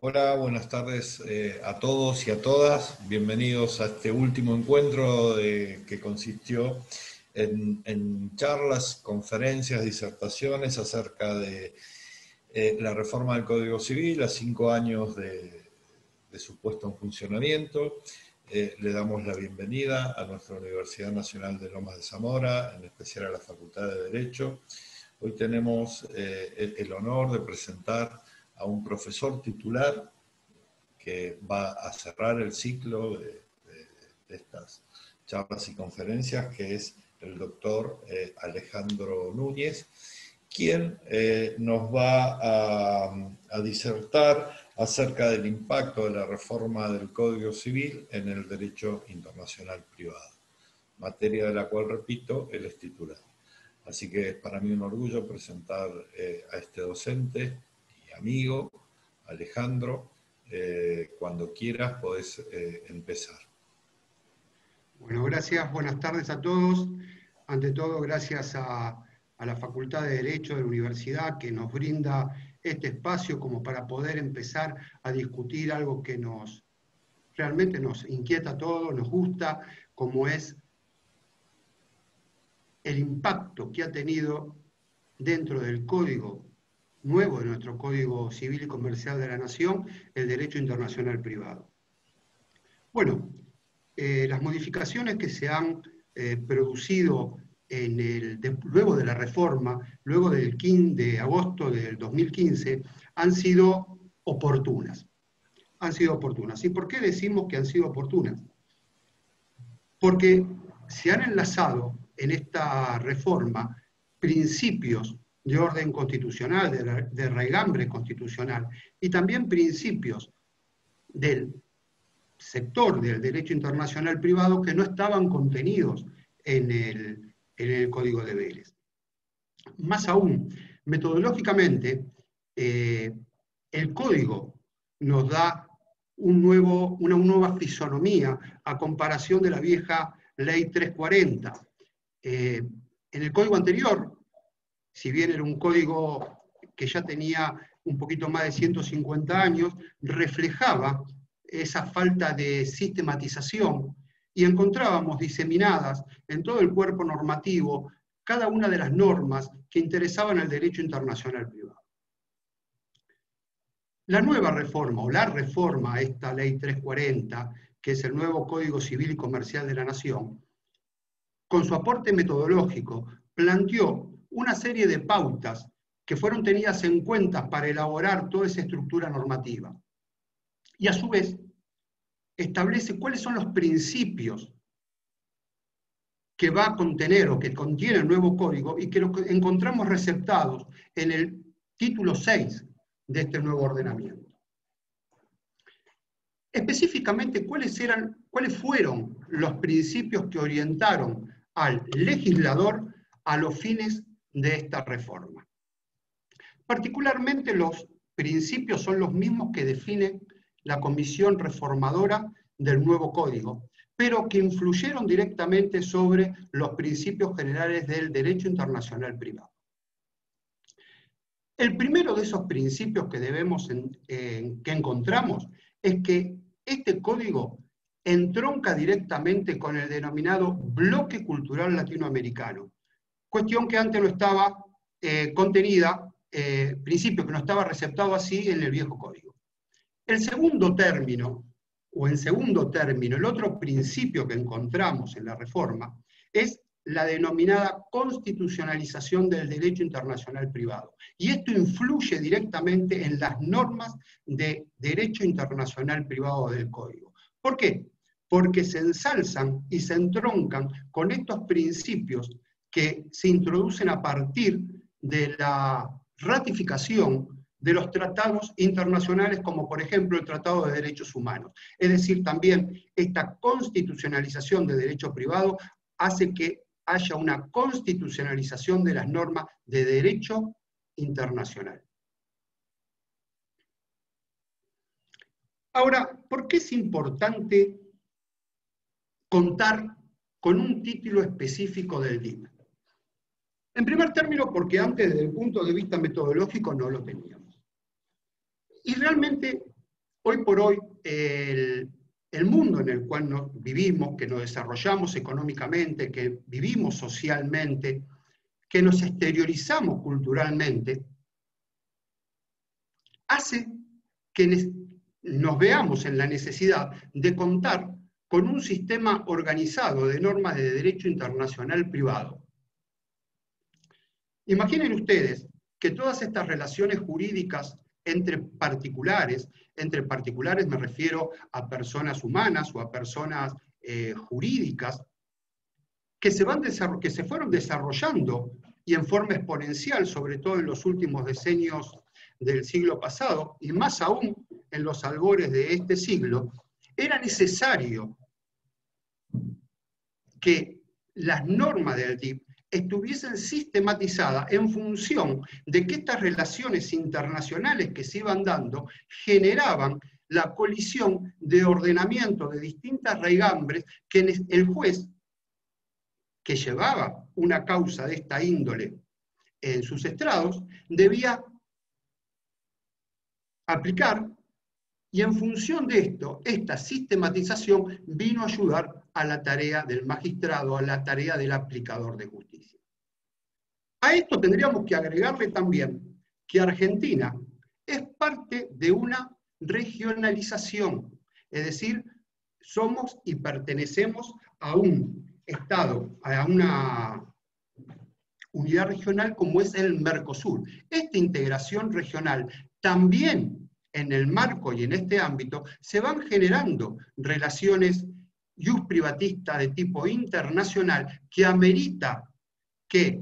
Hola, buenas tardes a todos y a todas. Bienvenidos a este último encuentro que consistió en charlas, conferencias, disertaciones acerca de la reforma del Código Civil a 5 años de su puesta en funcionamiento. Le damos la bienvenida a nuestra Universidad Nacional de Lomas de Zamora, en especial a la Facultad de Derecho. Hoy tenemos el honor de presentar a un profesor titular que va a cerrar el ciclo de estas charlas y conferencias, que es el doctor Alejandro Núñez, quien nos va a disertar acerca del impacto de la reforma del Código Civil en el derecho internacional privado, materia de la cual, repito, él es titular. Así que es para mí un orgullo presentar a este docente y amigo, Alejandro. Cuando quieras podés empezar. Bueno, gracias, buenas tardes a todos. Ante todo, gracias a la Facultad de Derecho de la Universidad que nos brinda este espacio como para poder empezar a discutir algo que realmente nos inquieta a todos, nos gusta, como es el impacto que ha tenido dentro del código nuevo de nuestro Código Civil y Comercial de la Nación, el derecho internacional privado. Bueno, las modificaciones que se han producido luego de la reforma, luego del 15 de agosto del 2015, han sido oportunas. Han sido oportunas. ¿Y por qué decimos que han sido oportunas? Porque se han enlazado en esta reforma principios de orden constitucional, de raigambre constitucional, y también principios del sector del derecho internacional privado que no estaban contenidos en el Código de Vélez. Más aún, metodológicamente, el Código nos da una nueva fisonomía a comparación de la vieja Ley 340. En el Código anterior, si bien era un código que ya tenía un poquito más de 150 años, reflejaba esa falta de sistematización y encontrábamos diseminadas en todo el cuerpo normativo cada una de las normas que interesaban al derecho internacional privado. La nueva reforma, o la reforma a esta Ley 340, que es el nuevo Código Civil y Comercial de la Nación, con su aporte metodológico, planteó una serie de pautas que fueron tenidas en cuenta para elaborar toda esa estructura normativa. Y a su vez, establece cuáles son los principios que va a contener o que contiene el nuevo código y que lo encontramos receptados en el título 6 de este nuevo ordenamiento. Específicamente, ¿cuáles fueron los principios que orientaron al legislador a los fines de esta reforma? Particularmente los principios son los mismos que define la Comisión Reformadora del nuevo Código, pero que influyeron directamente sobre los principios generales del derecho internacional privado. El primero de esos principios que encontramos es que este código entronca directamente con el denominado bloque cultural latinoamericano, cuestión que antes no estaba contenida, principio que no estaba receptado así en el viejo código. El segundo término, el otro principio que encontramos en la reforma, es la denominada constitucionalización del derecho internacional privado. Y esto influye directamente en las normas de derecho internacional privado del Código. ¿Por qué? Porque se ensalzan y se entroncan con estos principios que se introducen a partir de la ratificación de los tratados internacionales, como por ejemplo el Tratado de Derechos Humanos. Es decir, también esta constitucionalización de derecho privado hace que haya una constitucionalización de las normas de derecho internacional. Ahora, ¿por qué es importante contar con un título específico del DIP? En primer término, porque antes, desde el punto de vista metodológico, no lo teníamos. Y realmente Hoy por hoy, el mundo en el cual nos vivimos, que nos desarrollamos económicamente, que vivimos socialmente, que nos exteriorizamos culturalmente, hace que nos veamos en la necesidad de contar con un sistema organizado de normas de derecho internacional privado. Imaginen ustedes que todas estas relaciones jurídicas entre particulares me refiero a personas humanas o a personas jurídicas, que se fueron desarrollando y en forma exponencial, sobre todo en los últimos decenios del siglo pasado, y más aún en los albores de este siglo, era necesario que las normas del DIP estuviesen sistematizadas en función de que estas relaciones internacionales que se iban dando generaban la colisión de ordenamiento de distintas raigambres que el juez que llevaba una causa de esta índole en sus estrados debía aplicar, y en función de esto, esta sistematización vino a ayudar a la tarea del magistrado, a la tarea del aplicador de justicia. A esto tendríamos que agregarle también que Argentina es parte de una regionalización, es decir, somos y pertenecemos a un Estado, a una unidad regional como es el Mercosur. Esta integración regional también en el marco y en este ámbito se van generando relaciones iusprivatistas de tipo internacional que amerita que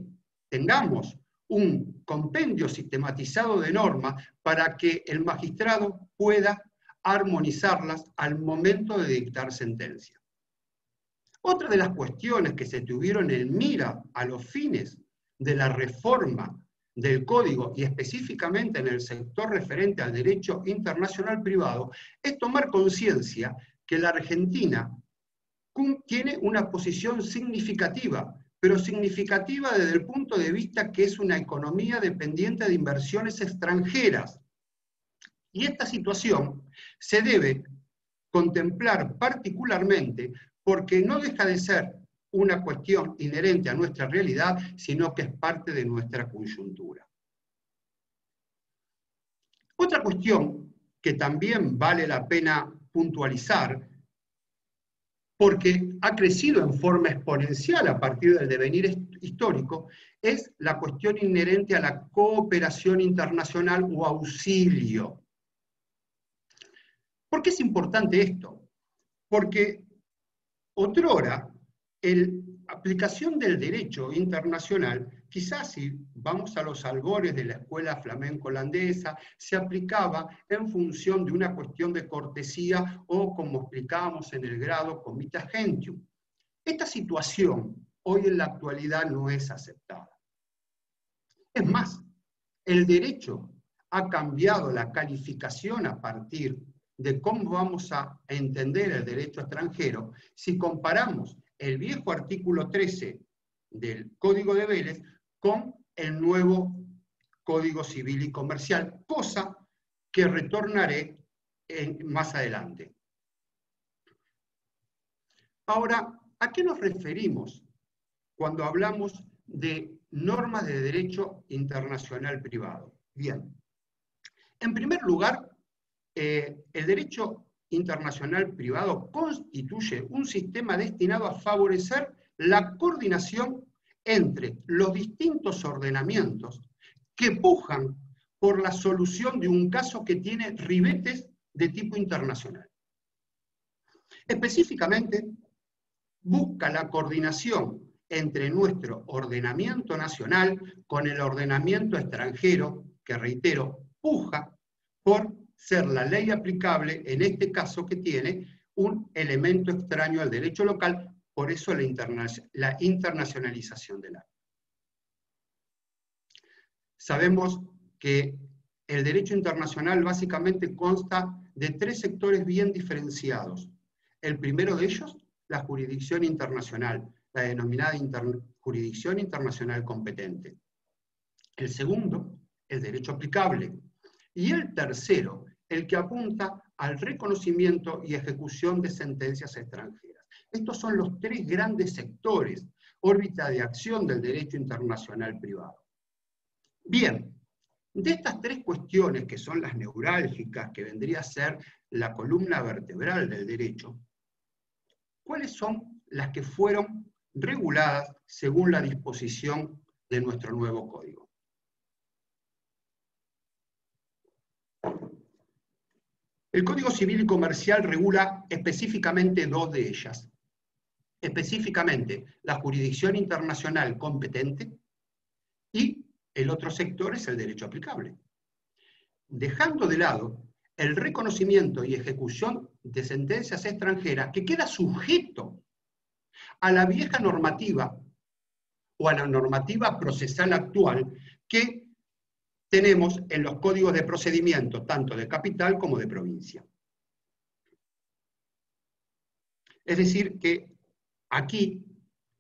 tengamos un compendio sistematizado de normas para que el magistrado pueda armonizarlas al momento de dictar sentencia. Otra de las cuestiones que se tuvieron en mira a los fines de la reforma del Código y específicamente en el sector referente al derecho internacional privado es tomar conciencia que la Argentina tiene una posición significativa, pero significativa desde el punto de vista que es una economía dependiente de inversiones extranjeras. Y esta situación se debe contemplar particularmente porque no deja de ser una cuestión inherente a nuestra realidad, sino que es parte de nuestra coyuntura. Otra cuestión que también vale la pena puntualizar, porque ha crecido en forma exponencial a partir del devenir histórico, es la cuestión inherente a la cooperación internacional o auxilio. ¿Por qué es importante esto? Porque otrora, la aplicación del derecho internacional, quizás si vamos a los albores de la escuela flamenco-holandesa, se aplicaba en función de una cuestión de cortesía o, como explicábamos en el grado, comitas gentium. Esta situación hoy en la actualidad no es aceptada. Es más, el derecho ha cambiado la calificación a partir de cómo vamos a entender el derecho extranjero si comparamos el viejo artículo 13 del Código de Vélez con el nuevo Código Civil y Comercial, cosa que retornaré más adelante. Ahora, ¿a qué nos referimos cuando hablamos de normas de derecho internacional privado? Bien, en primer lugar, el derecho internacional privado constituye un sistema destinado a favorecer la coordinación entre los distintos ordenamientos que pujan por la solución de un caso que tiene ribetes de tipo internacional. Específicamente, busca la coordinación entre nuestro ordenamiento nacional con el ordenamiento extranjero, que reitero, puja por ser la ley aplicable, en este caso que tiene un elemento extraño al derecho local, por eso la internacionalización del acto. Sabemos que el derecho internacional básicamente consta de tres sectores bien diferenciados. El primero de ellos, la jurisdicción internacional, la denominada jurisdicción internacional competente. El segundo, el derecho aplicable. Y el tercero, el que apunta al reconocimiento y ejecución de sentencias extranjeras. Estos son los tres grandes sectores, órbita de acción del derecho internacional privado. Bien, de estas tres cuestiones, que son las neurálgicas, que vendría a ser la columna vertebral del derecho, ¿cuáles son las que fueron reguladas según la disposición de nuestro nuevo código? El Código Civil y Comercial regula específicamente dos de ellas. Específicamente, la jurisdicción internacional competente y el otro sector es el derecho aplicable. Dejando de lado el reconocimiento y ejecución de sentencias extranjeras, que queda sujeto a la vieja normativa o a la normativa procesal actual que tenemos en los códigos de procedimiento, tanto de capital como de provincia. Es decir, que aquí,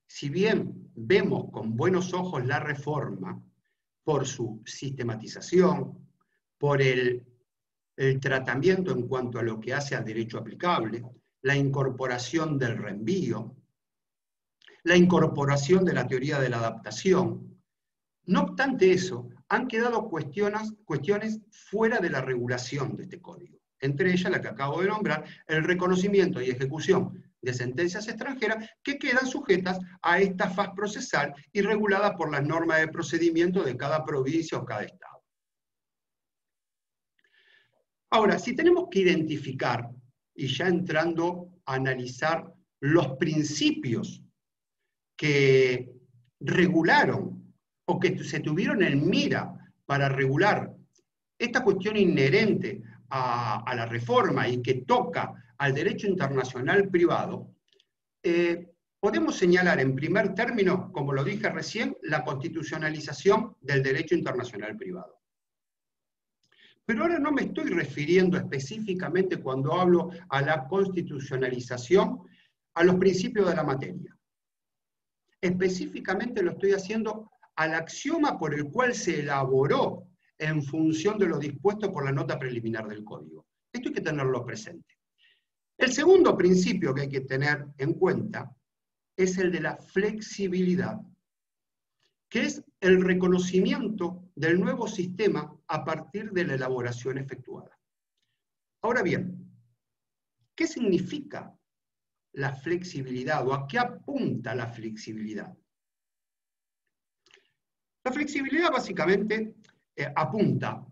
si bien vemos con buenos ojos la reforma por su sistematización, por el tratamiento en cuanto a lo que hace al derecho aplicable, la incorporación del reenvío, la incorporación de la teoría de la adaptación, no obstante eso, han quedado cuestiones fuera de la regulación de este código. Entre ellas, la que acabo de nombrar, el reconocimiento y ejecución de sentencias extranjeras que quedan sujetas a esta faz procesal y reguladas por las normas de procedimiento de cada provincia o cada estado. Ahora, si tenemos que identificar, y ya entrando a analizar los principios que regularon o que se tuvieron en mira para regular esta cuestión inherente a la reforma y que toca al derecho internacional privado, podemos señalar en primer término, como lo dije recién, la constitucionalización del derecho internacional privado. Pero ahora no me estoy refiriendo específicamente, cuando hablo a la constitucionalización, a los principios de la materia. Específicamente lo estoy haciendo al axioma por el cual se elaboró en función de lo dispuesto por la nota preliminar del Código. Esto hay que tenerlo presente. El segundo principio que hay que tener en cuenta es el de la flexibilidad, que es el reconocimiento del nuevo sistema a partir de la elaboración efectuada. Ahora bien, ¿qué significa la flexibilidad o a qué apunta la flexibilidad? La flexibilidad básicamente apunta,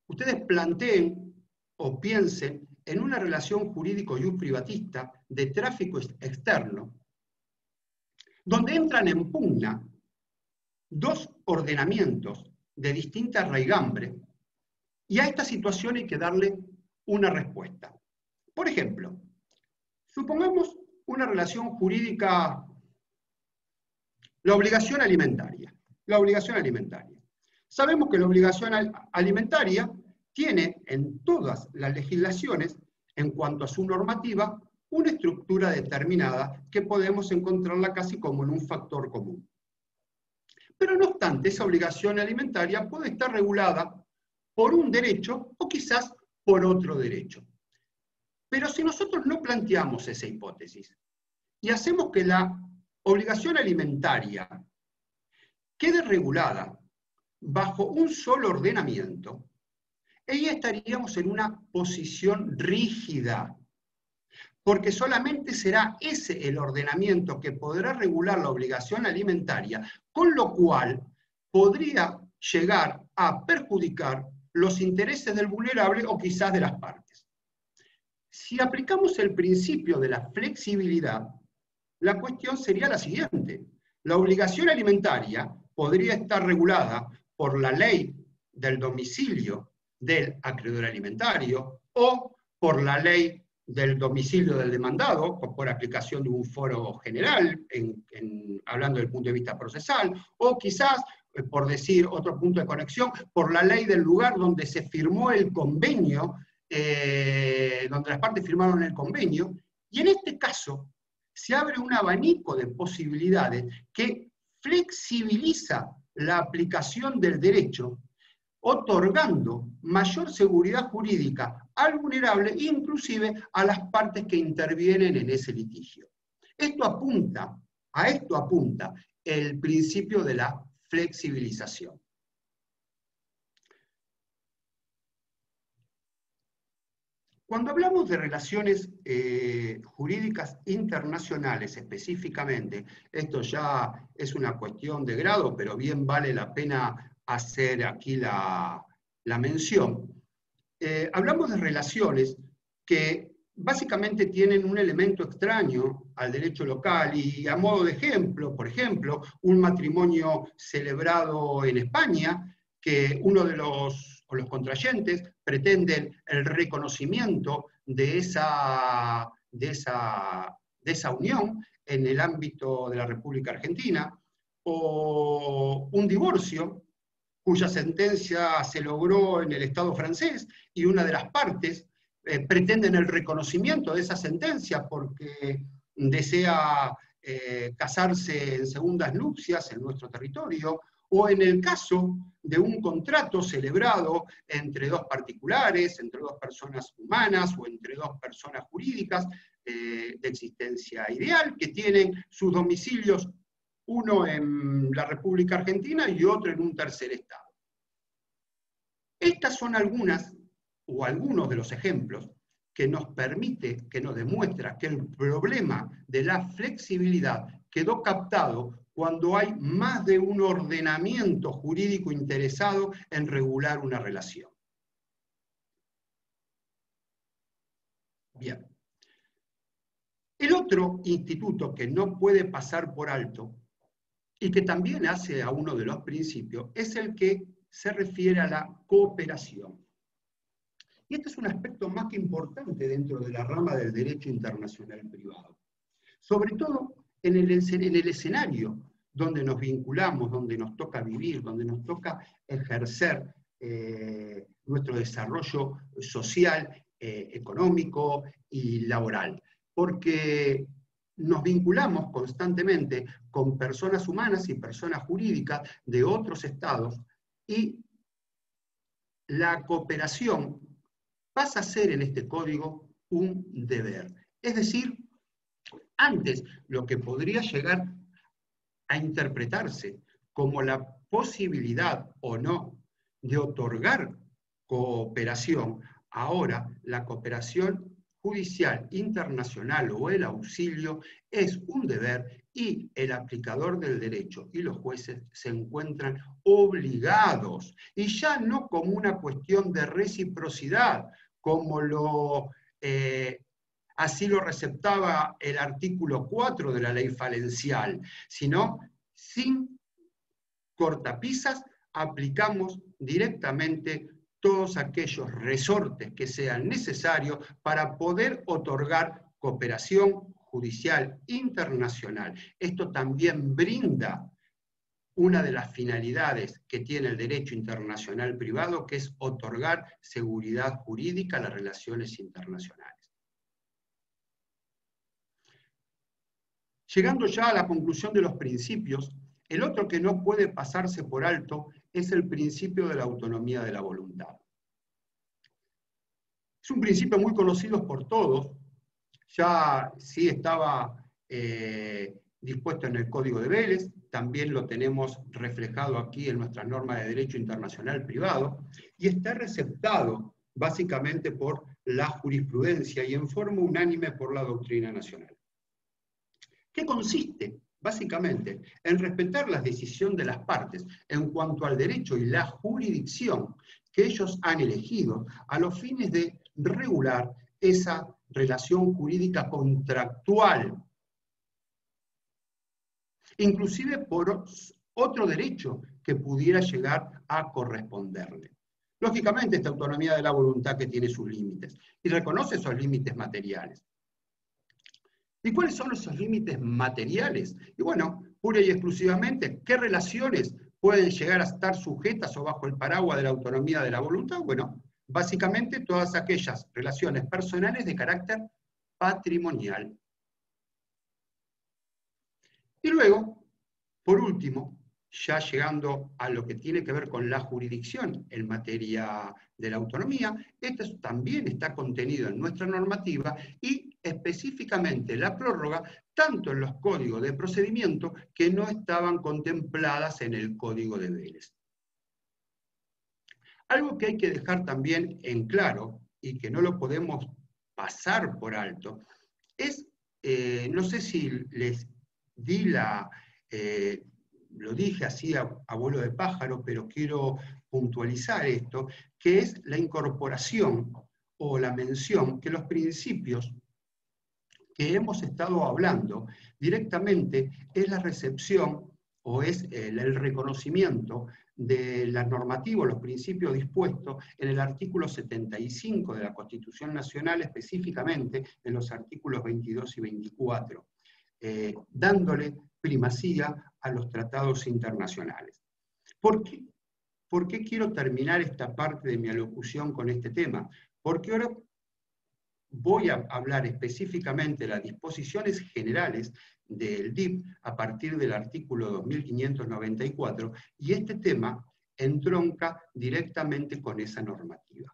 ustedes planteen o piensen en una relación jurídico-privatista de tráfico externo, donde entran en pugna dos ordenamientos de distinta raigambre, y a esta situación hay que darle una respuesta. Por ejemplo, supongamos una relación jurídica, la obligación alimentaria. La obligación alimentaria. Sabemos que la obligación alimentaria tiene en todas las legislaciones, en cuanto a su normativa, una estructura determinada que podemos encontrarla casi como en un factor común. Pero no obstante, esa obligación alimentaria puede estar regulada por un derecho o quizás por otro derecho. Pero si nosotros no planteamos esa hipótesis y hacemos que la obligación alimentaria quede regulada bajo un solo ordenamiento, ahí estaríamos en una posición rígida, porque solamente será ese el ordenamiento que podrá regular la obligación alimentaria, con lo cual podría llegar a perjudicar los intereses del vulnerable o quizás de las partes. Si aplicamos el principio de la flexibilidad, la cuestión sería la siguiente. La obligación alimentaria podría estar regulada por la ley del domicilio del acreedor alimentario o por la ley del domicilio del demandado, o por aplicación de un foro general, hablando del punto de vista procesal, o quizás, por decir otro punto de conexión, por la ley del lugar donde se firmó el convenio, donde las partes firmaron el convenio, y en este caso se abre un abanico de posibilidades que flexibiliza la aplicación del derecho, otorgando mayor seguridad jurídica al vulnerable, inclusive a las partes que intervienen en ese litigio. A esto apunta el principio de la flexibilización. Cuando hablamos de relaciones jurídicas internacionales específicamente, esto ya es una cuestión de grado, pero bien vale la pena hacer aquí la mención. Hablamos de relaciones que básicamente tienen un elemento extraño al derecho local y a modo de ejemplo, por ejemplo, un matrimonio celebrado en España, que uno de los contrayentes pretenden el reconocimiento de esa unión en el ámbito de la República Argentina, o un divorcio cuya sentencia se logró en el Estado francés y una de las partes pretenden el reconocimiento de esa sentencia porque desea casarse en segundas nupcias en nuestro territorio, o en el caso de un contrato celebrado entre dos particulares, entre dos personas humanas o entre dos personas jurídicas de existencia ideal, que tienen sus domicilios uno en la República Argentina y otro en un tercer estado. Estas son algunas o algunos de los ejemplos que nos demuestra que el problema de la flexibilidad quedó captado cuando hay más de un ordenamiento jurídico interesado en regular una relación. Bien. El otro instituto que no puede pasar por alto y que también hace a uno de los principios es el que se refiere a la cooperación. Y este es un aspecto más que importante dentro de la rama del derecho internacional privado. Sobre todo en el escenario donde nos vinculamos, donde nos toca vivir, donde nos toca ejercer nuestro desarrollo social, económico y laboral. Porque nos vinculamos constantemente con personas humanas y personas jurídicas de otros estados y la cooperación pasa a ser en este código un deber. Es decir, antes lo que podría llegar a interpretarse como la posibilidad o no de otorgar cooperación, ahora la cooperación judicial internacional o el auxilio es un deber y el aplicador del derecho y los jueces se encuentran obligados, y ya no como una cuestión de reciprocidad, como así lo receptaba el artículo 4 de la ley falencial, sino sin cortapisas aplicamos directamente todos aquellos resortes que sean necesarios para poder otorgar cooperación judicial internacional. Esto también brinda una de las finalidades que tiene el derecho internacional privado, que es otorgar seguridad jurídica a las relaciones internacionales. Llegando ya a la conclusión de los principios, el otro que no puede pasarse por alto es el principio de la autonomía de la voluntad. Es un principio muy conocido por todos, ya sí estaba dispuesto en el Código de Vélez, también lo tenemos reflejado aquí en nuestra norma de derecho internacional privado, y está receptado básicamente por la jurisprudencia y en forma unánime por la doctrina nacional. ¿Qué consiste? Básicamente, en respetar la decisión de las partes en cuanto al derecho y la jurisdicción que ellos han elegido a los fines de regular esa relación jurídica contractual, inclusive por otro derecho que pudiera llegar a corresponderle. Lógicamente, esta autonomía de la voluntad que tiene sus límites, y reconoce esos límites materiales. ¿Y cuáles son esos límites materiales? Y bueno, pura y exclusivamente, ¿qué relaciones pueden llegar a estar sujetas o bajo el paraguas de la autonomía de la voluntad? Bueno, básicamente todas aquellas relaciones personales de carácter patrimonial. Y luego, por último, ya llegando a lo que tiene que ver con la jurisdicción en materia de la autonomía, esto también está contenido en nuestra normativa y específicamente la prórroga tanto en los códigos de procedimiento que no estaban contempladas en el Código de Vélez. Algo que hay que dejar también en claro y que no lo podemos pasar por alto es, no sé si les di lo dije así a vuelo de pájaro, pero quiero puntualizar esto, que es la incorporación o la mención que los principios que hemos estado hablando directamente es la recepción o es el reconocimiento de la normativa o los principios dispuestos en el artículo 75 de la Constitución Nacional, específicamente en los artículos 22 y 24, dándole primacía a los tratados internacionales. ¿Por qué quiero terminar esta parte de mi alocución con este tema? Porque ahora voy a hablar específicamente de las disposiciones generales del DIP a partir del artículo 2594, y este tema entronca directamente con esa normativa.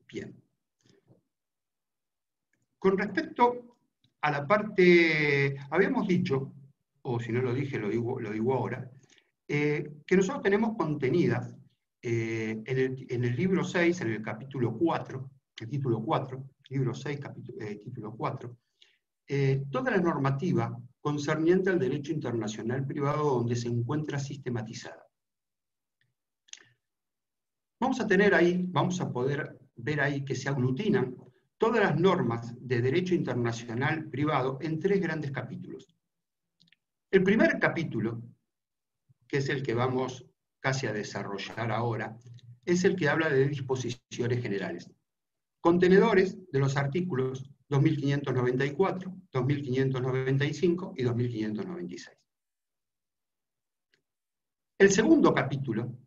Bien. Con respecto a la parte, habíamos dicho, o si no lo dije, lo digo ahora, que nosotros tenemos contenidas en el libro 6, en el capítulo 4, el título 4, libro 6, título 4, toda la normativa concerniente al derecho internacional privado donde se encuentra sistematizada. Vamos a poder ver ahí que se aglutinan todas las normas de derecho internacional privado en 3 grandes capítulos. El primer capítulo, que es el que vamos casi a desarrollar ahora, es el que habla de disposiciones generales, contenedores de los artículos 2594, 2595 y 2596. El segundo capítulo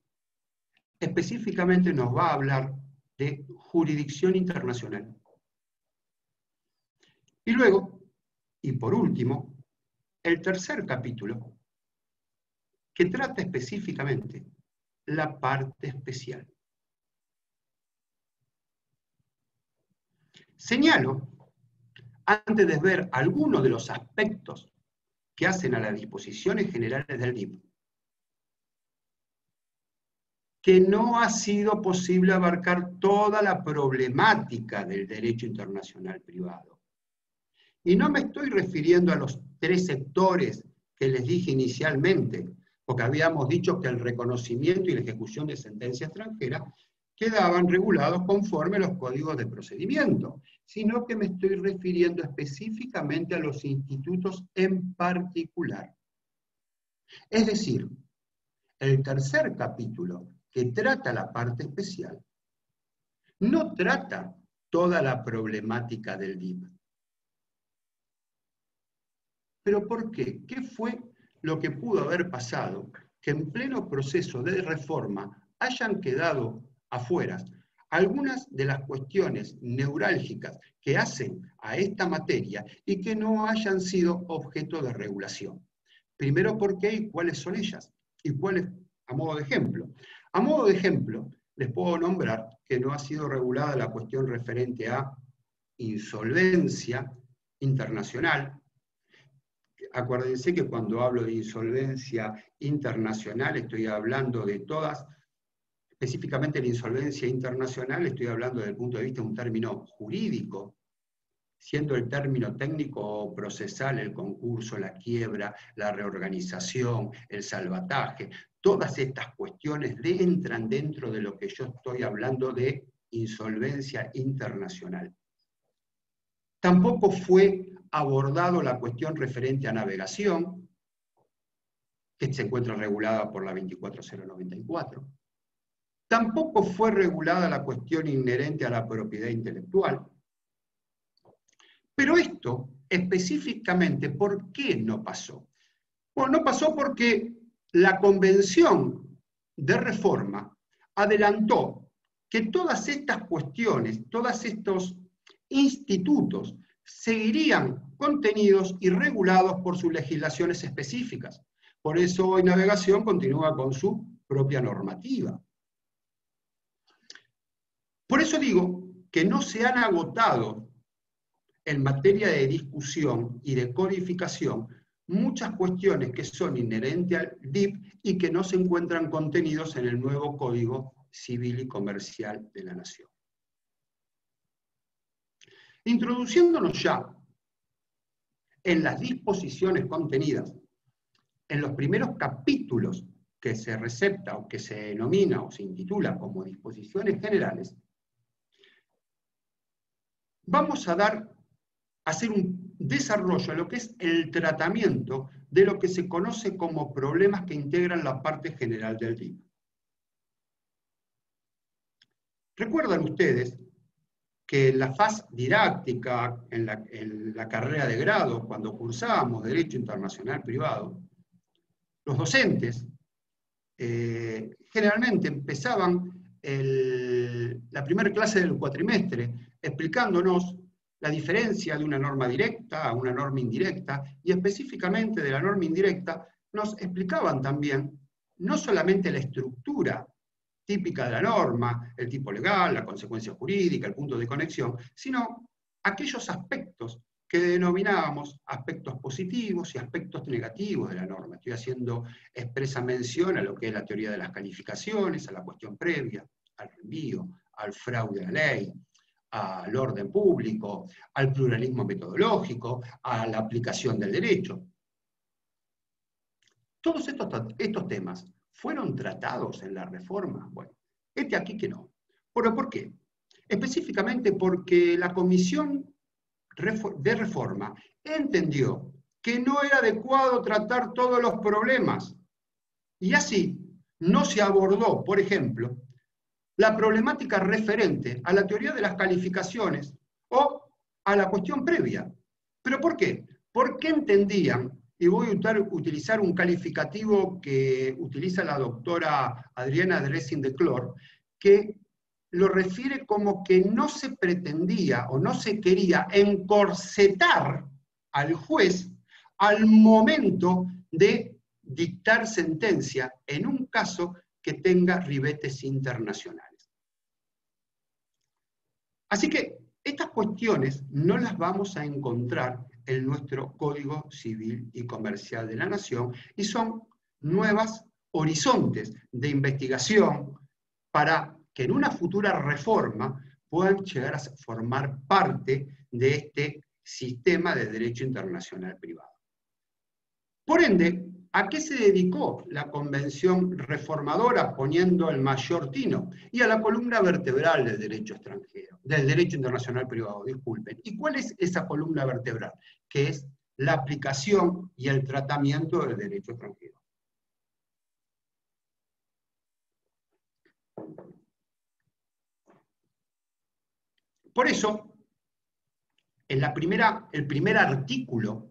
específicamente nos va a hablar de jurisdicción internacional. Y luego, y por último, el tercer capítulo, que trata específicamente la parte especial. Señalo, antes de ver algunos de los aspectos que hacen a las disposiciones generales del DIP, que no ha sido posible abarcar toda la problemática del derecho internacional privado. Y no me estoy refiriendo a los 3 sectores que les dije inicialmente, porque habíamos dicho que el reconocimiento y la ejecución de sentencia extranjera quedaban regulados conforme a los códigos de procedimiento, sino que me estoy refiriendo específicamente a los institutos en particular. Es decir, el tercer capítulo, que trata la parte especial, no trata toda la problemática del DIP. ¿Pero por qué? ¿Qué fue lo que pudo haber pasado que en pleno proceso de reforma hayan quedado afuera algunas de las cuestiones neurálgicas que hacen a esta materia y que no hayan sido objeto de regulación? Primero, ¿por qué y cuáles son ellas? Y cuáles, a modo de ejemplo. A modo de ejemplo, les puedo nombrar que no ha sido regulada la cuestión referente a insolvencia internacional. Acuérdense que cuando hablo de insolvencia internacional estoy hablando de todas, específicamente la insolvencia internacional estoy hablando desde el punto de vista de un término jurídico, siendo el término técnico o procesal el concurso, la quiebra, la reorganización, el salvataje. Todas estas cuestiones entran dentro de lo que yo estoy hablando de insolvencia internacional. Tampoco fue abordado la cuestión referente a navegación, que se encuentra regulada por la 24094. Tampoco fue regulada la cuestión inherente a la propiedad intelectual. Pero esto, específicamente, ¿por qué no pasó? Bueno, no pasó porque la Convención de Reforma adelantó que todas estas cuestiones, todos estos institutos seguirían contenidos y regulados por sus legislaciones específicas. Por eso hoy Navegación continúa con su propia normativa. Por eso digo que no se han agotado en materia de discusión y de codificación muchas cuestiones que son inherentes al DIP y que no se encuentran contenidos en el nuevo Código Civil y Comercial de la Nación. Introduciéndonos ya en las disposiciones contenidas, en los primeros capítulos que se recepta o que se denomina o se intitula como disposiciones generales, vamos a hacer un desarrollo de lo que es el tratamiento de lo que se conoce como problemas que integran la parte general del DIP. ¿Recuerdan ustedes que en la fase didáctica, en la carrera de grado, cuando cursábamos Derecho Internacional Privado, los docentes generalmente empezaban la primera clase del cuatrimestre explicándonos la diferencia de una norma directa a una norma indirecta, y específicamente de la norma indirecta nos explicaban también no solamente la estructura típica de la norma, el tipo legal, la consecuencia jurídica, el punto de conexión, sino aquellos aspectos que denominábamos aspectos positivos y aspectos negativos de la norma. Estoy haciendo expresa mención a lo que es la teoría de las calificaciones, a la cuestión previa, al reenvío, al fraude a la ley, al orden público, al pluralismo metodológico, a la aplicación del derecho. Todos estos temas fueron tratados en la reforma. Bueno, aquí que no. ¿Pero por qué? Específicamente porque la Comisión de Reforma entendió que no era adecuado tratar todos los problemas, y así no se abordó, por ejemplo, la problemática referente a la teoría de las calificaciones o a la cuestión previa. ¿Pero por qué? Porque entendían, y voy a utilizar un calificativo que utiliza la doctora Adriana Dressing de Clor, que lo refiere como que no se pretendía o no se quería encorsetar al juez al momento de dictar sentencia en un caso que tenga ribetes internacionales. Así que estas cuestiones no las vamos a encontrar en nuestro Código Civil y Comercial de la Nación, y son nuevos horizontes de investigación para que en una futura reforma puedan llegar a formar parte de este sistema de derecho internacional privado. Por ende, ¿a qué se dedicó la Convención Reformadora poniendo el mayor tino? Y a la columna vertebral del derecho extranjero, del derecho internacional privado, disculpen. ¿Y cuál es esa columna vertebral? Que es la aplicación y el tratamiento del derecho extranjero. Por eso, en el primer artículo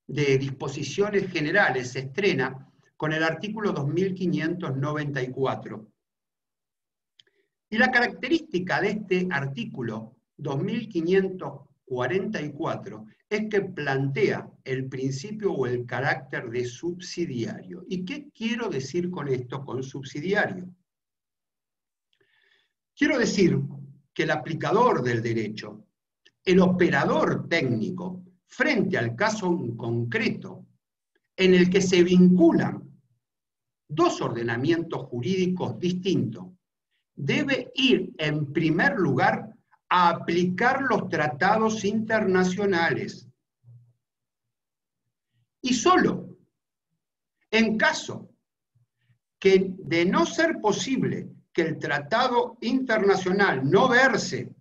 de disposiciones generales se estrena con el artículo 2594. Y la característica de este artículo 2544 es que plantea el principio o el carácter de subsidiario. ¿Y qué quiero decir con esto, con subsidiario? Quiero decir que el aplicador del derecho, el operador técnico, frente al caso en concreto, en el que se vinculan dos ordenamientos jurídicos distintos, debe ir en primer lugar a aplicar los tratados internacionales. Y solo en caso que de no ser posible que el tratado internacional no verse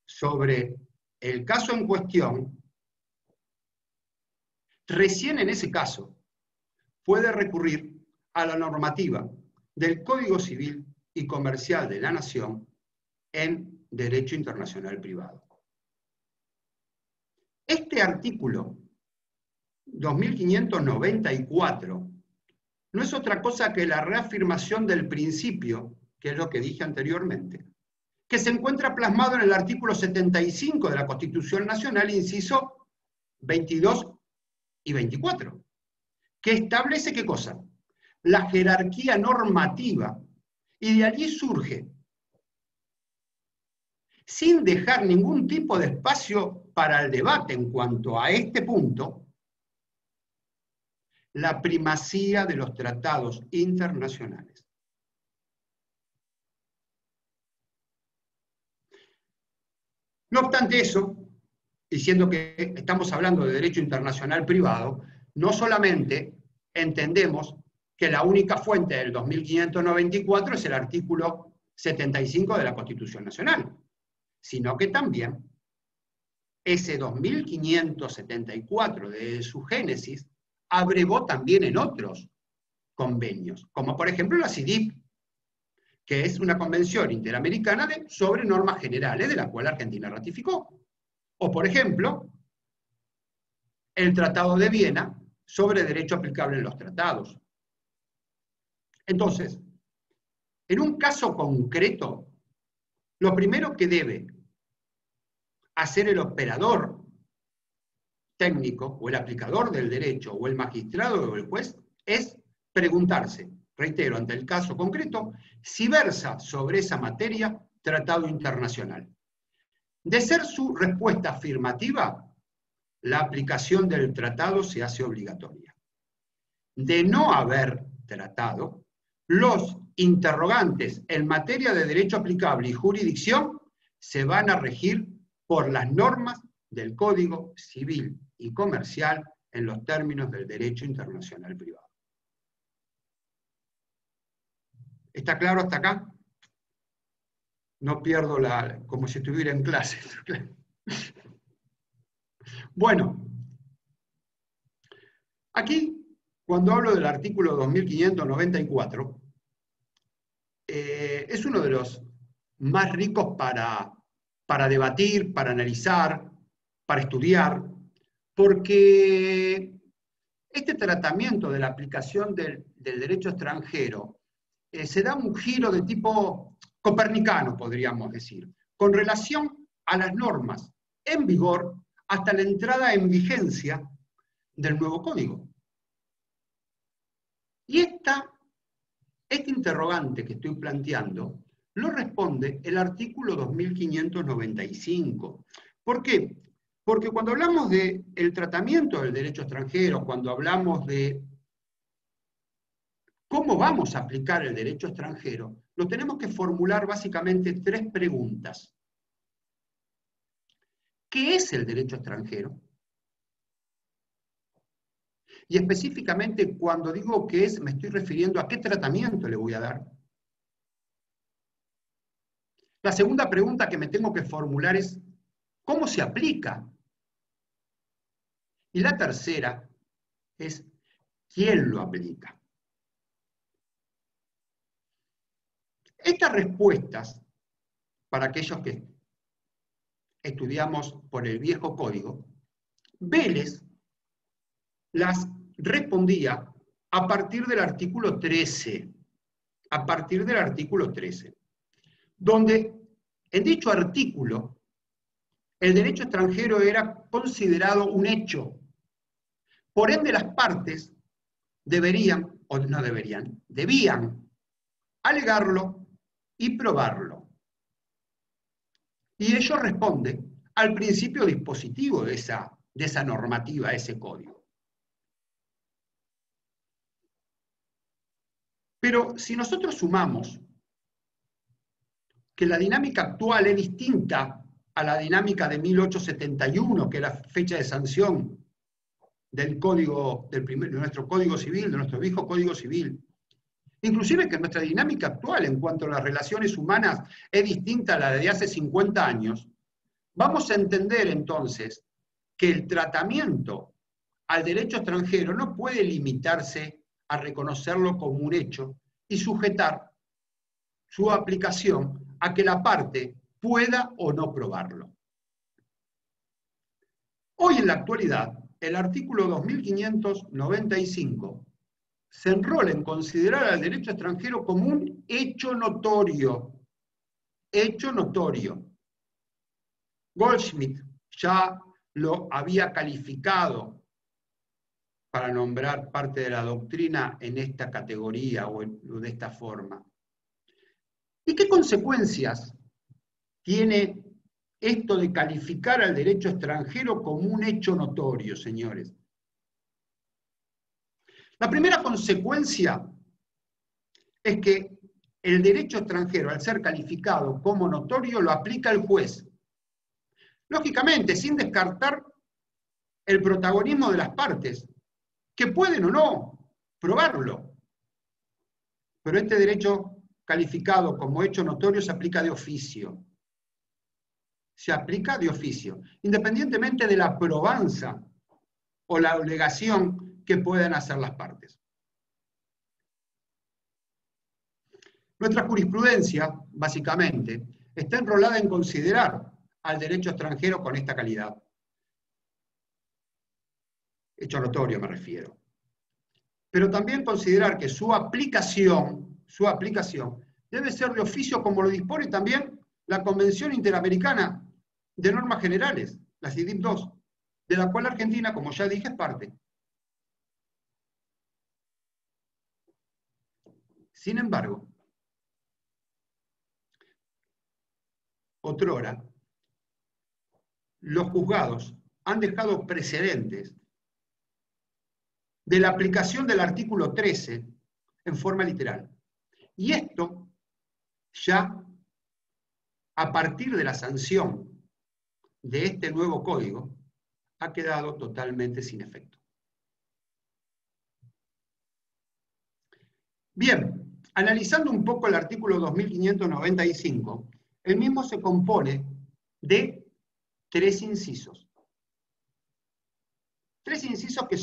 sobre el caso en cuestión, recién en ese caso puede recurrir a la normativa del Código Civil y Comercial de la Nación en Derecho Internacional Privado. Este artículo 2594 no es otra cosa que la reafirmación del principio, que es lo que dije anteriormente, que se encuentra plasmado en el artículo 75 de la Constitución Nacional, inciso 22 y 24, que establece ¿qué cosa? La jerarquía normativa, y de allí surge, sin dejar ningún tipo de espacio para el debate en cuanto a este punto, la primacía de los tratados internacionales. No obstante eso, diciendo que estamos hablando de derecho internacional privado, no solamente entendemos que la única fuente del 2594 es el artículo 75 de la Constitución Nacional, sino que también ese 2574 de su génesis abrevó también en otros convenios, como por ejemplo la CIDIP, que es una convención interamericana sobre normas generales, de la cual Argentina ratificó. O por ejemplo, el Tratado de Viena sobre derecho aplicable en los tratados. Entonces, en un caso concreto, lo primero que debe hacer el operador técnico, o el aplicador del derecho, o el magistrado, o el juez, es preguntarse, reitero, ante el caso concreto, si versa sobre esa materia tratado internacional. De ser su respuesta afirmativa, la aplicación del tratado se hace obligatoria. De no haber tratado, los interrogantes en materia de derecho aplicable y jurisdicción se van a regir por las normas del Código Civil y Comercial en los términos del derecho internacional privado. ¿Está claro hasta acá? No pierdo como si estuviera en clase. Bueno, aquí, cuando hablo del artículo 2594, es uno de los más ricos para debatir, para analizar, para estudiar, porque este tratamiento de la aplicación del derecho extranjero se da un giro de tipo copernicano, podríamos decir, con relación a las normas en vigor hasta la entrada en vigencia del nuevo código. Y este interrogante que estoy planteando lo responde el artículo 2595. ¿Por qué? Porque cuando hablamos del tratamiento del derecho extranjero, cuando hablamos de cómo vamos a aplicar el derecho extranjero, lo tenemos que formular básicamente tres preguntas. ¿Qué es el derecho extranjero? Y específicamente cuando digo qué es, me estoy refiriendo a qué tratamiento le voy a dar. La segunda pregunta que me tengo que formular es ¿cómo se aplica? Y la tercera es ¿quién lo aplica? Estas respuestas, para aquellos que estudiamos por el viejo código, Vélez las respondía a partir del artículo 13, donde en dicho artículo el derecho extranjero era considerado un hecho. Por ende, las partes debían alegarlo y probarlo. Y ello responde al principio dispositivo de esa normativa, ese código. Pero si nosotros sumamos que la dinámica actual es distinta a la dinámica de 1871, que es la fecha de sanción del código, de nuestro Código Civil, de nuestro viejo Código Civil, inclusive que nuestra dinámica actual en cuanto a las relaciones humanas es distinta a la de hace 50 años, vamos a entender entonces que el tratamiento al derecho extranjero no puede limitarse a reconocerlo como un hecho y sujetar su aplicación a que la parte pueda o no probarlo. Hoy en la actualidad, el artículo 2595 se enrola en considerar al derecho extranjero como un hecho notorio hecho notorio. Goldschmidt ya lo había calificado para nombrar parte de la doctrina en esta categoría o de esta forma. ¿Y qué consecuencias tiene esto de calificar al derecho extranjero como un hecho notorio, señores? La primera consecuencia es que el derecho extranjero, al ser calificado como notorio, lo aplica el juez. Lógicamente, sin descartar el protagonismo de las partes, que pueden o no probarlo. Pero este derecho calificado como hecho notorio se aplica de oficio. Se aplica de oficio, independientemente de la probanza o la alegación que puedan hacer las partes. Nuestra jurisprudencia, básicamente, está enrolada en considerar al derecho extranjero con esta calidad. Hecho notorio me refiero. Pero también considerar que su aplicación debe ser de oficio como lo dispone también la Convención Interamericana de Normas Generales, la CIDIP II, de la cual Argentina, como ya dije, es parte. Sin embargo, otrora, los juzgados han dejado precedentes de la aplicación del artículo 13 en forma literal. Y esto ya, a partir de la sanción de este nuevo código, ha quedado totalmente sin efecto. Bien, analizando un poco el artículo 2595, el mismo se compone de 3 incisos. 3 incisos que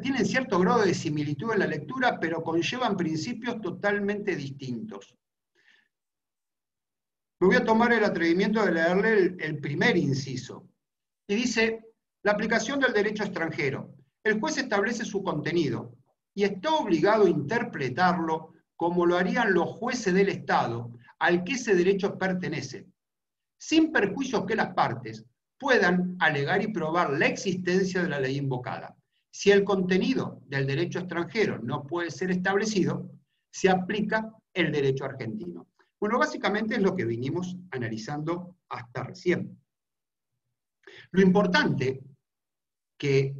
tienen cierto grado de similitud en la lectura, pero conllevan principios totalmente distintos. Me voy a tomar el atrevimiento de leerle el primer inciso. Y dice, la aplicación del derecho extranjero. El juez establece su contenido y está obligado a interpretarlo como lo harían los jueces del Estado al que ese derecho pertenece, sin perjuicio que las partes puedan alegar y probar la existencia de la ley invocada. Si el contenido del derecho extranjero no puede ser establecido, se aplica el derecho argentino. Bueno, básicamente es lo que vinimos analizando hasta recién. Lo importante que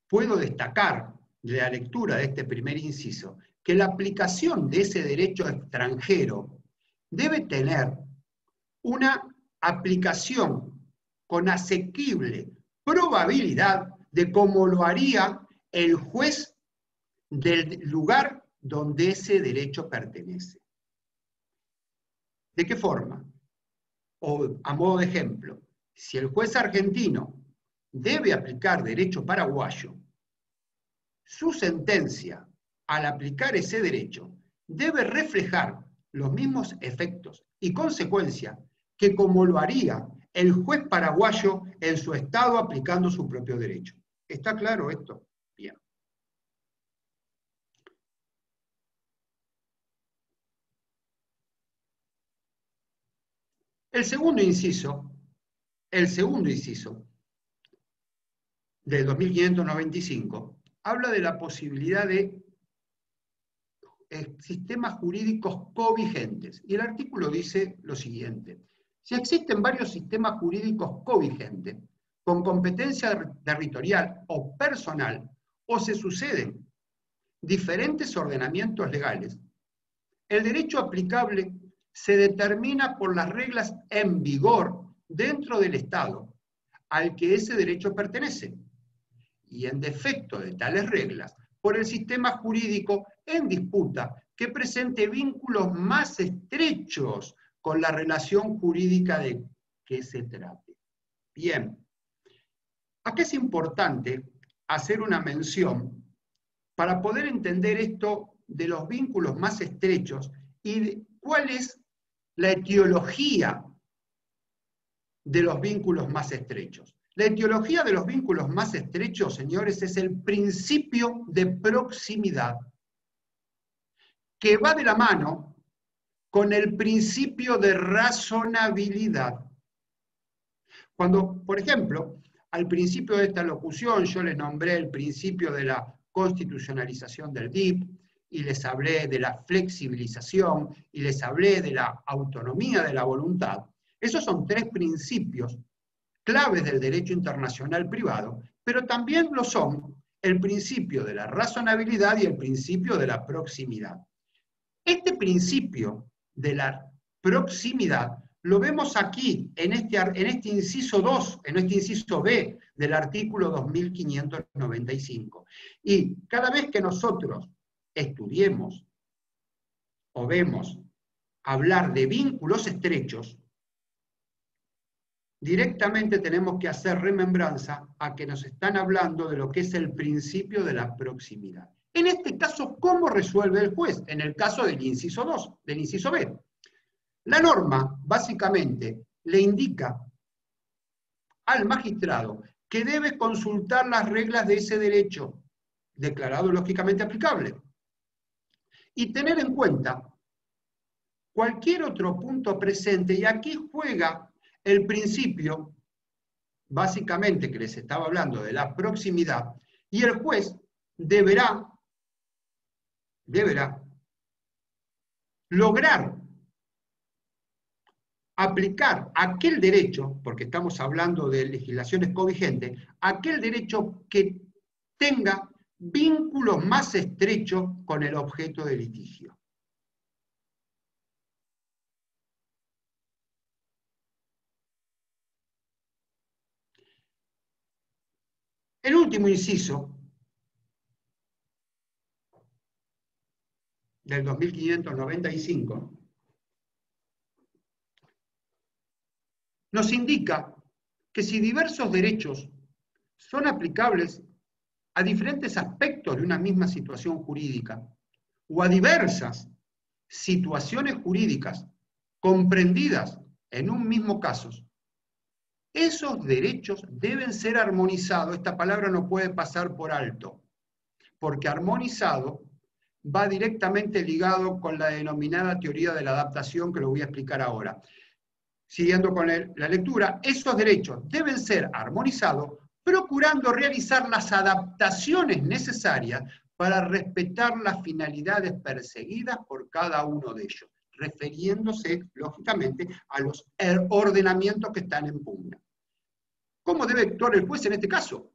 puedo destacar de la lectura de este primer inciso, que la aplicación de ese derecho extranjero debe tener una aplicación con asequible probabilidad de cómo lo haría el juez del lugar donde ese derecho pertenece. ¿De qué forma? O a modo de ejemplo, si el juez argentino debe aplicar derecho paraguayo, su sentencia, al aplicar ese derecho, debe reflejar los mismos efectos y consecuencias que como lo haría el juez paraguayo en su estado aplicando su propio derecho. ¿Está claro esto? Bien. El segundo inciso del 2595 habla de la posibilidad de sistemas jurídicos covigentes. Y el artículo dice lo siguiente. Si existen varios sistemas jurídicos covigentes, con competencia territorial o personal, o se suceden diferentes ordenamientos legales, el derecho aplicable se determina por las reglas en vigor dentro del Estado al que ese derecho pertenece, y en defecto de tales reglas, por el sistema jurídico en disputa que presente vínculos más estrechos con la relación jurídica de que se trate. Bien, acá es importante hacer una mención para poder entender esto de los vínculos más estrechos y de cuál es la etiología de los vínculos más estrechos. La etiología de los vínculos más estrechos, señores, es el principio de proximidad, que va de la mano con el principio de razonabilidad. Cuando, por ejemplo, al principio de esta locución yo les nombré el principio de la constitucionalización del DIP, y les hablé de la flexibilización, y les hablé de la autonomía de la voluntad, esos son tres principios claves del derecho internacional privado, pero también lo son el principio de la razonabilidad y el principio de la proximidad. Este principio de la proximidad lo vemos aquí, en este inciso 2, en este inciso B del artículo 2595. Y cada vez que nosotros estudiemos o vemos hablar de vínculos estrechos, directamente tenemos que hacer remembranza a que nos están hablando de lo que es el principio de la proximidad. En este caso, ¿cómo resuelve el juez? En el caso del inciso 2, del inciso B. La norma, básicamente, le indica al magistrado que debe consultar las reglas de ese derecho, declarado lógicamente aplicable, y tener en cuenta cualquier otro punto presente, y aquí juega el principio, básicamente que les estaba hablando de la proximidad, y el juez deberá lograr aplicar aquel derecho, porque estamos hablando de legislaciones covigentes, aquel derecho que tenga vínculos más estrechos con el objeto de litigio. El último inciso del 2595 nos indica que si diversos derechos son aplicables a diferentes aspectos de una misma situación jurídica o a diversas situaciones jurídicas comprendidas en un mismo caso, esos derechos deben ser armonizados. Esta palabra no puede pasar por alto, porque armonizado va directamente ligado con la denominada teoría de la adaptación, que lo voy a explicar ahora. Siguiendo con la lectura, esos derechos deben ser armonizados, procurando realizar las adaptaciones necesarias para respetar las finalidades perseguidas por cada uno de ellos, refiriéndose, lógicamente, a los ordenamientos que están en pugna. ¿Cómo debe actuar el juez en este caso?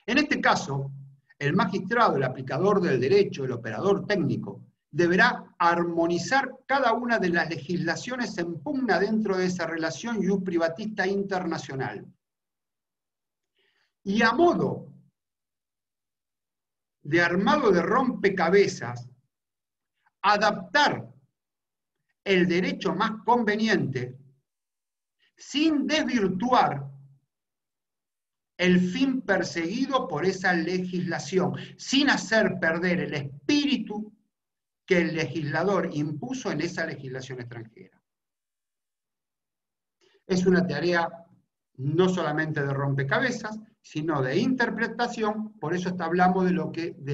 En este caso, el magistrado, el aplicador del derecho, el operador técnico, deberá armonizar cada una de las legislaciones en pugna dentro de esa relación ius privatista internacional. Y a modo de armado de rompecabezas, adaptar el derecho más conveniente sin desvirtuar el fin perseguido por esa legislación, sin hacer perder el espíritu que el legislador impuso en esa legislación extranjera. Es una tarea no solamente de rompecabezas, sino de interpretación, por eso hablamos de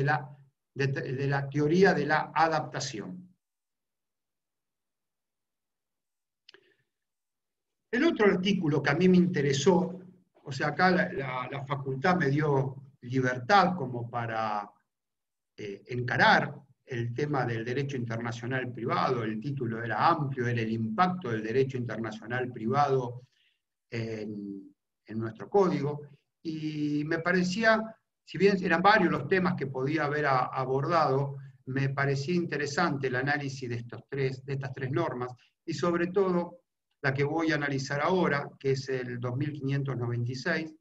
la teoría de la adaptación. El otro artículo que a mí me interesó, o sea, acá la facultad me dio libertad como para encarar el tema del derecho internacional privado, el título era amplio, era el impacto del derecho internacional privado en nuestro código, y me parecía, si bien eran varios los temas que podía haber abordado, me parecía interesante el análisis de estas tres normas, y sobre todo la que voy a analizar ahora, que es el 2596,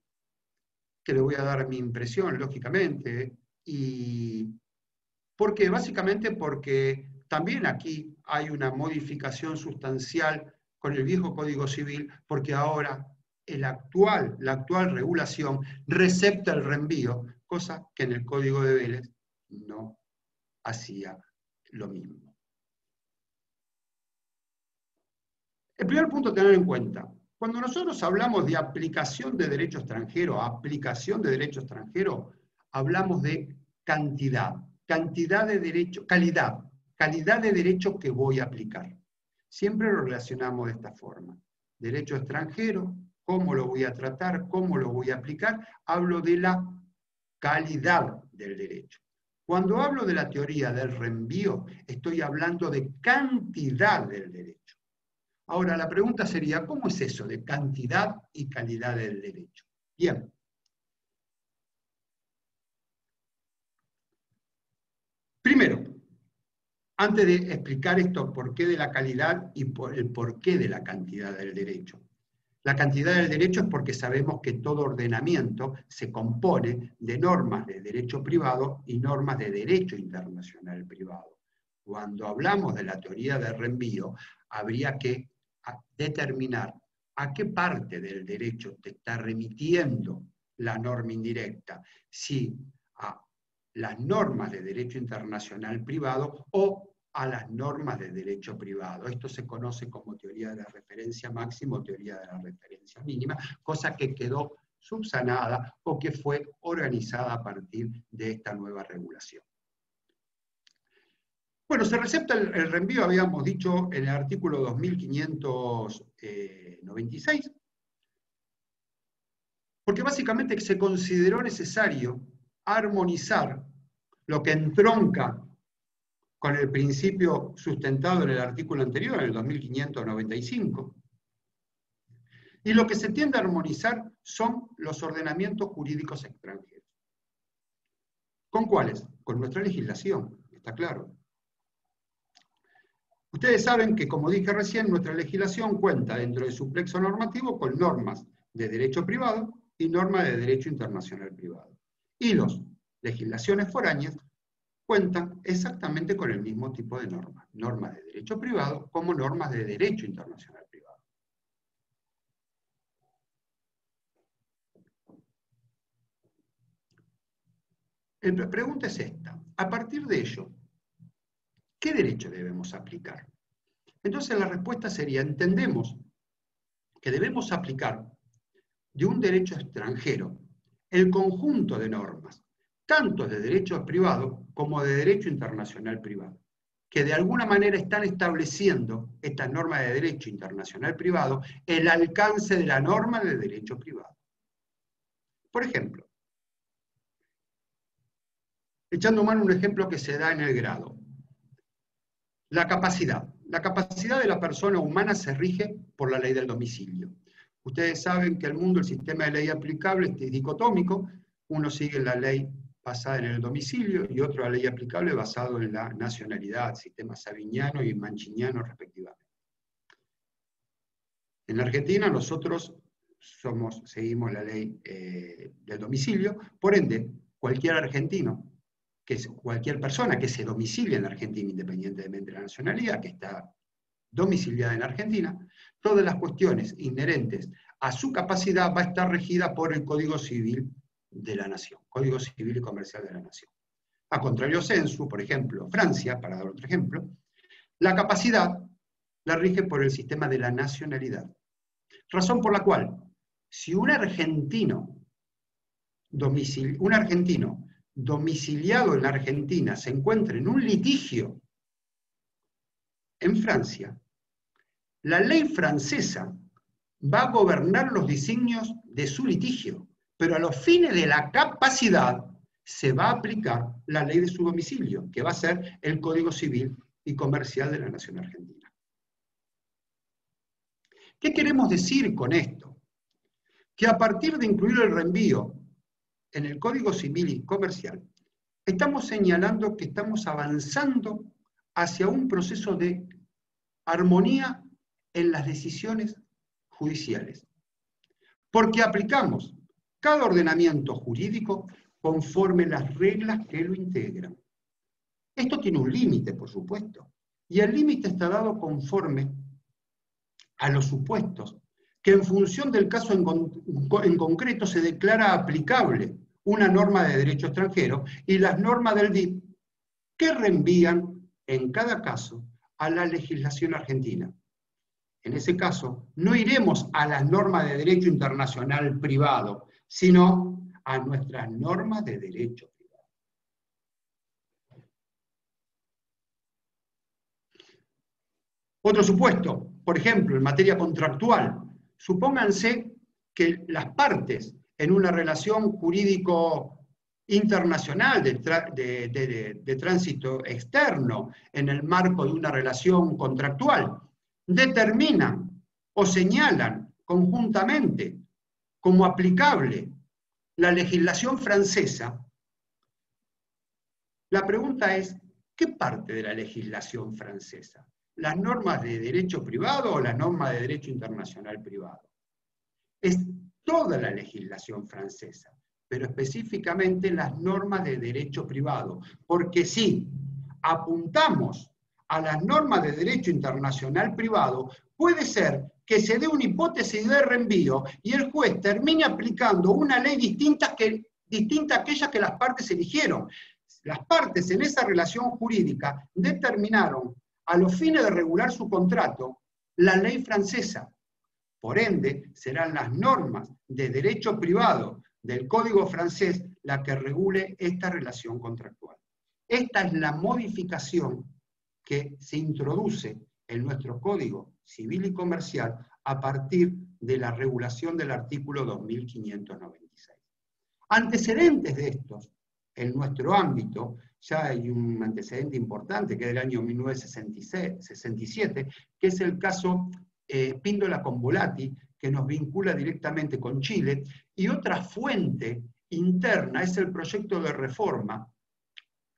que le voy a dar mi impresión, lógicamente, y básicamente porque también aquí hay una modificación sustancial con el viejo Código Civil, porque ahora la actual regulación recepta el reenvío, cosa que en el Código de Vélez no hacía lo mismo. El primer punto a tener en cuenta, cuando nosotros hablamos de aplicación de derecho extranjero, hablamos de cantidad de derecho, calidad calidad de derecho que voy a aplicar. Siempre lo relacionamos de esta forma. Derecho extranjero, cómo lo voy a tratar, cómo lo voy a aplicar, hablo de la calidad del derecho. Cuando hablo de la teoría del reenvío, estoy hablando de cantidad del derecho. Ahora, la pregunta sería, ¿cómo es eso de cantidad y calidad del derecho? Bien. Primero, antes de explicar esto, por qué de la calidad y el porqué de la cantidad del derecho. La cantidad del derecho es porque sabemos que todo ordenamiento se compone de normas de derecho privado y normas de derecho internacional privado. Cuando hablamos de la teoría del reenvío, habría que determinar a qué parte del derecho te está remitiendo la norma indirecta, si a las normas de derecho internacional privado o a las normas de derecho privado. Esto se conoce como teoría de la referencia máxima o teoría de la referencia mínima, cosa que quedó subsanada o que fue organizada a partir de esta nueva regulación. Bueno, se recepta el reenvío, habíamos dicho, en el artículo 2596, porque básicamente se consideró necesario armonizar lo que entronca con el principio sustentado en el artículo anterior, en el 2595. Y lo que se tiende a armonizar son los ordenamientos jurídicos extranjeros. ¿Con cuáles? Con nuestra legislación, está claro. Ustedes saben que, como dije recién, nuestra legislación cuenta dentro de su plexo normativo con normas de derecho privado y normas de derecho internacional privado. Y las legislaciones foráneas cuentan exactamente con el mismo tipo de normas. Normas de derecho privado como normas de derecho internacional privado. La pregunta es esta. A partir de ello, ¿qué derecho debemos aplicar? Entonces la respuesta sería, entendemos que debemos aplicar de un derecho extranjero el conjunto de normas, tanto de derecho privado como de derecho internacional privado, que de alguna manera están estableciendo estas normas de derecho internacional privado el alcance de la norma de derecho privado. Por ejemplo, echando mano un ejemplo que se da en el grado, la capacidad. La capacidad de la persona humana se rige por la ley del domicilio. Ustedes saben que el mundo, el sistema de ley aplicable es dicotómico, uno sigue la ley basada en el domicilio y otro la ley aplicable basado en la nacionalidad, sistema sabiniano y manchiniano respectivamente. En la Argentina nosotros seguimos la ley del domicilio, por ende, cualquier argentino, cualquier persona que se domicilia en la Argentina independientemente de la nacionalidad, que está domiciliada en la Argentina, todas las cuestiones inherentes a su capacidad va a estar regida por el Código Civil de la Nación, Código Civil y Comercial de la Nación. A contrario sensu, por ejemplo, Francia, para dar otro ejemplo, la capacidad la rige por el sistema de la nacionalidad. Razón por la cual, si un argentino domiciliado en la Argentina se encuentra en un litigio en Francia, la ley francesa va a gobernar los designios de su litigio, pero a los fines de la capacidad se va a aplicar la ley de su domicilio, que va a ser el Código Civil y Comercial de la Nación Argentina. ¿Qué queremos decir con esto? Que a partir de incluir el reenvío en el Código Civil y Comercial, estamos señalando que estamos avanzando hacia un proceso de armonía en las decisiones judiciales, porque aplicamos cada ordenamiento jurídico conforme las reglas que lo integran. Esto tiene un límite, por supuesto, y el límite está dado conforme a los supuestos, que en función del caso en concreto se declara aplicable una norma de derecho extranjero y las normas del DIP que reenvían en cada caso a la legislación argentina. En ese caso, no iremos a las normas de derecho internacional privado, sino a nuestras normas de derecho privado. Otro supuesto, por ejemplo, en materia contractual, supónganse que las partes en una relación jurídico internacional de tránsito externo en el marco de una relación contractual determinan o señalan conjuntamente como aplicable la legislación francesa. La pregunta es, ¿qué parte de la legislación francesa? ¿Las normas de derecho privado o las normas de derecho internacional privado? Es toda la legislación francesa, pero específicamente las normas de derecho privado, porque si apuntamos a las normas de derecho internacional privado, puede ser que se dé una hipótesis de reenvío y el juez termine aplicando una ley distinta a aquella que las partes eligieron. Las partes en esa relación jurídica determinaron, a los fines de regular su contrato, la ley francesa. Por ende, serán las normas de derecho privado del Código francés la que regule esta relación contractual. Esta es la modificación que se introduce en nuestro Código Civil y Comercial a partir de la regulación del artículo 2596. Antecedentes de estos, en nuestro ámbito, ya hay un antecedente importante que es del año 1967, que es el caso Píndola con Volati, que nos vincula directamente con Chile, y otra fuente interna es el proyecto de reforma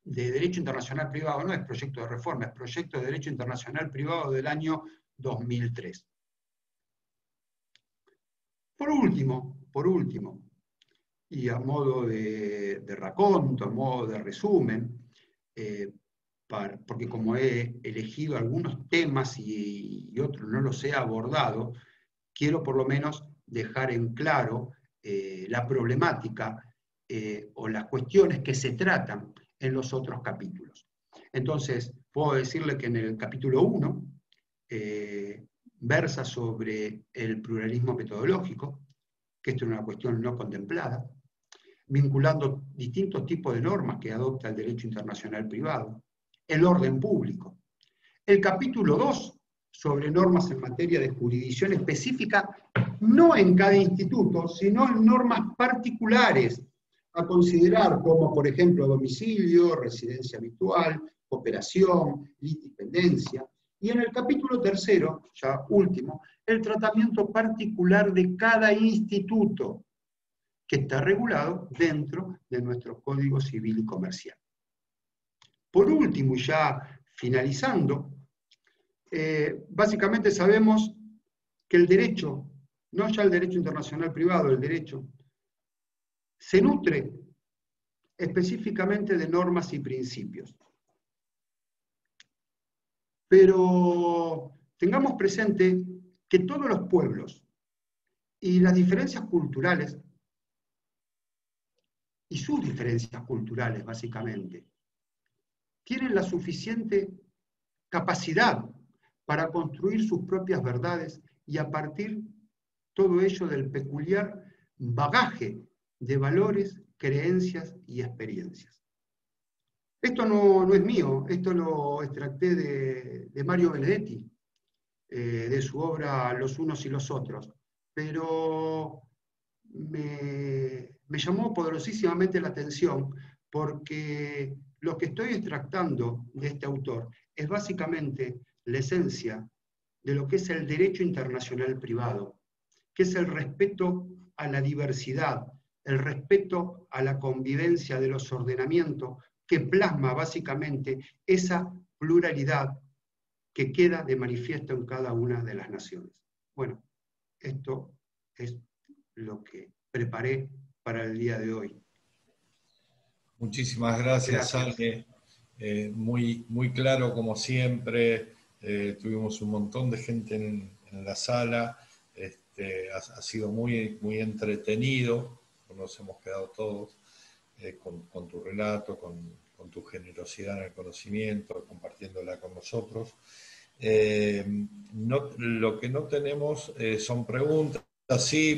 de Derecho Internacional Privado, no es proyecto de reforma, es proyecto de Derecho Internacional Privado del año 2003. Por último, y a modo de raconto, a modo de resumen, porque como he elegido algunos temas y otros no los he abordado, quiero por lo menos dejar en claro la problemática o las cuestiones que se tratan en los otros capítulos. Entonces, puedo decirle que en el capítulo 1 versa sobre el pluralismo metodológico, que esto es una cuestión no contemplada, vinculando distintos tipos de normas que adopta el derecho internacional privado, el orden público. El capítulo 2, sobre normas en materia de jurisdicción específica, no en cada instituto, sino en normas particulares a considerar, como por ejemplo domicilio, residencia habitual, cooperación, litipendencia. Y en el capítulo 3, ya último, el tratamiento particular de cada instituto, que está regulado dentro de nuestro Código Civil y Comercial. Por último, ya finalizando, básicamente sabemos que el derecho, no ya el derecho internacional privado, el derecho, se nutre específicamente de normas y principios. Pero tengamos presente que todos los pueblos y las diferencias culturales, y sus diferencias culturales básicamente, tienen la suficiente capacidad para construir sus propias verdades y a partir todo ello del peculiar bagaje de valores, creencias y experiencias. Esto no es mío, esto lo extracté de Mario Benedetti, de su obra Los unos y los otros, pero me llamó poderosísimamente la atención porque lo que estoy extractando de este autor es básicamente la esencia de lo que es el derecho internacional privado, que es el respeto a la diversidad, el respeto a la convivencia de los ordenamientos, que plasma básicamente esa pluralidad que queda de manifiesto en cada una de las naciones. Bueno, esto es lo que preparé para el día de hoy. Muchísimas gracias, Ale. Muy claro como siempre. Tuvimos un montón de gente en la sala. Ha sido muy entretenido. Nos hemos quedado todos con tu relato, con tu generosidad en el conocimiento, compartiéndola con nosotros. Lo que no tenemos son preguntas, sí,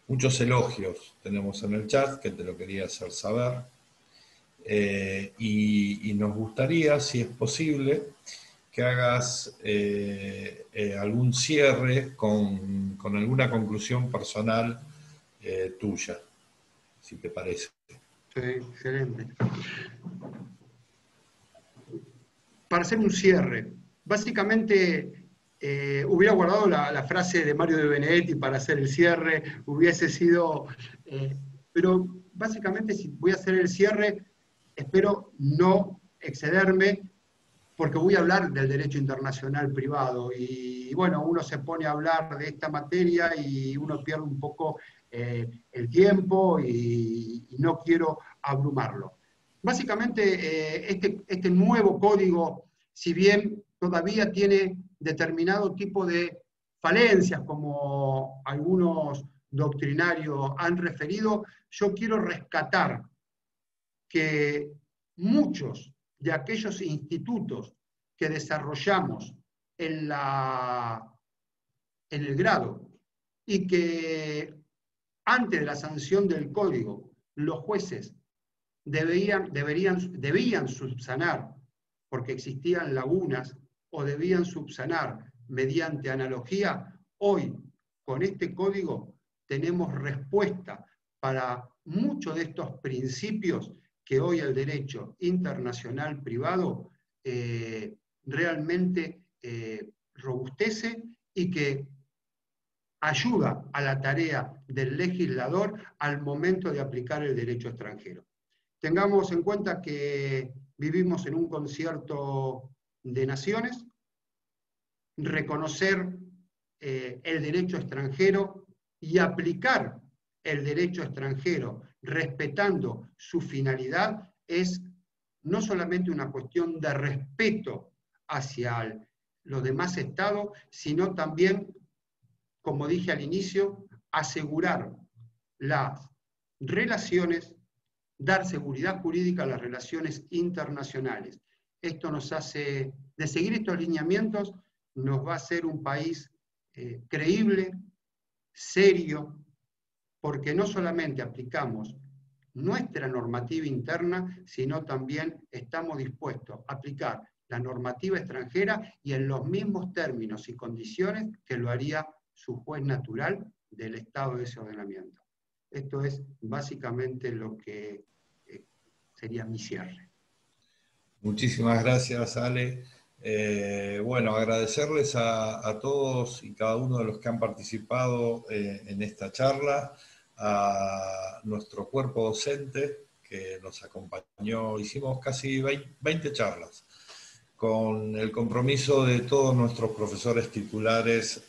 muchos elogios tenemos en el chat, que te lo quería hacer saber. y nos gustaría, si es posible, que hagas algún cierre con alguna conclusión personal tuya, si te parece. Sí, excelente. Para hacer un cierre, básicamente hubiera guardado la frase de Mario de Benedetti para hacer el cierre, hubiese sido, pero básicamente si voy a hacer el cierre, espero no excederme porque voy a hablar del derecho internacional privado y bueno, uno se pone a hablar de esta materia y uno pierde un poco el tiempo y no quiero abrumarlo. Básicamente, este nuevo código, si bien todavía tiene determinado tipo de falencias, como algunos doctrinarios han referido, yo quiero rescatar que muchos de aquellos institutos que desarrollamos en el grado y que antes de la sanción del código los jueces debían subsanar porque existían lagunas o debían subsanar mediante analogía, hoy con este código tenemos respuesta para muchos de estos principios que hoy el derecho internacional privado realmente robustece y que ayuda a la tarea del legislador al momento de aplicar el derecho extranjero. Tengamos en cuenta que vivimos en un concierto de naciones, reconocer el derecho extranjero y aplicar el derecho extranjero respetando su finalidad es no solamente una cuestión de respeto hacia los demás estados, sino también, como dije al inicio, asegurar las relaciones, dar seguridad jurídica a las relaciones internacionales. Esto nos hace, de seguir estos lineamientos, nos va a hacer un país creíble, serio, porque no solamente aplicamos nuestra normativa interna, sino también estamos dispuestos a aplicar la normativa extranjera y en los mismos términos y condiciones que lo haría su juez natural del estado de ese ordenamiento. Esto es básicamente lo que sería mi cierre. Muchísimas gracias, Ale. Bueno, agradecerles a todos y cada uno de los que han participado en esta charla, a nuestro cuerpo docente que nos acompañó. Hicimos casi 20 charlas, con el compromiso de todos nuestros profesores titulares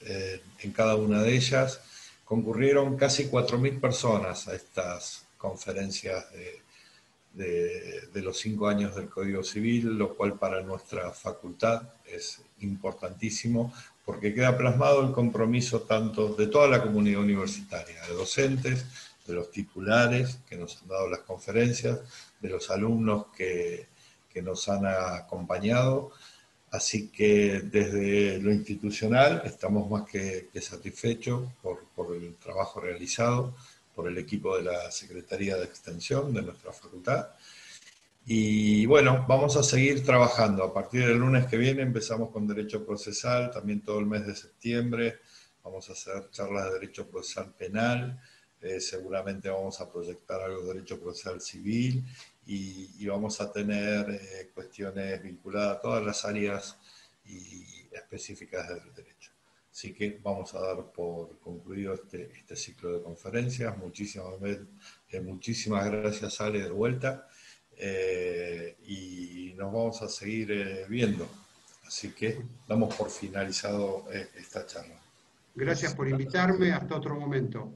en cada una de ellas. Concurrieron casi 4.000 personas a estas conferencias de los 5 años del Código Civil, lo cual para nuestra facultad es importantísimo, porque queda plasmado el compromiso tanto de toda la comunidad universitaria, de docentes, de los titulares que nos han dado las conferencias, de los alumnos que nos han acompañado. Así que desde lo institucional estamos más que satisfechos por el trabajo realizado, por el equipo de la Secretaría de Extensión de nuestra facultad. Y bueno, vamos a seguir trabajando. A partir del lunes que viene empezamos con Derecho Procesal, también todo el mes de septiembre vamos a hacer charlas de Derecho Procesal Penal, seguramente vamos a proyectar algo de Derecho Procesal Civil y vamos a tener cuestiones vinculadas a todas las áreas y específicas del derecho. Así que vamos a dar por concluido este ciclo de conferencias. Muchísimas gracias, Ale, de vuelta. Y nos vamos a seguir viendo. Así que damos por finalizado esta charla. Gracias por invitarme. Hasta otro momento.